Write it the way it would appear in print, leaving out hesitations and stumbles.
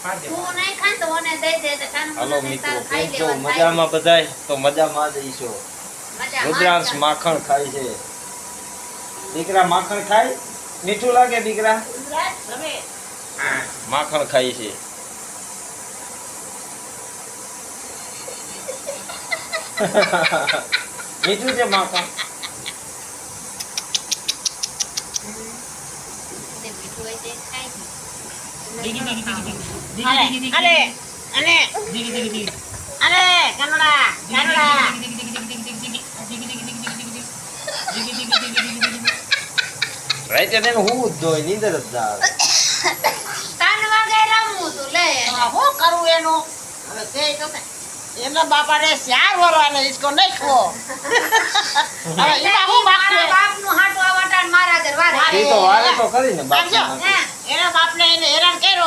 તું નહીં ખાન તો ઓને દઈ દે તો કાન હાલો મને મિત્રો, તાર ખાઈ કેમ છો? લેવાનું થાય. મજામાં બધાય? તો મજામાં જ ઈશો. મજામાં રુદ્રાંશ જ. માખણ ખાય છે. દીકરા માખણ ખાય? મીઠું લાગે દીકરા? હવે માખણ ખાય છે. મીઠું છે માખણ. તે મીઠું હોય તે ખાય ને. રાતે તેને હું જ દોય નીંદર જ ના આવે. ત્રણ વાગે રમવું તું લે શું કરું એનું હવે તે તો એના બાપાને 4 વરવાને ઈસકો નહીં ખવો હવે ઈમાં હું મારા બાપ બાપનું હાટું આ વટાણ મારા ઘર વારે એ તો વારે તો ખરી ને બાપ. સમજો? એના બાપને એને હેરાન કર્યો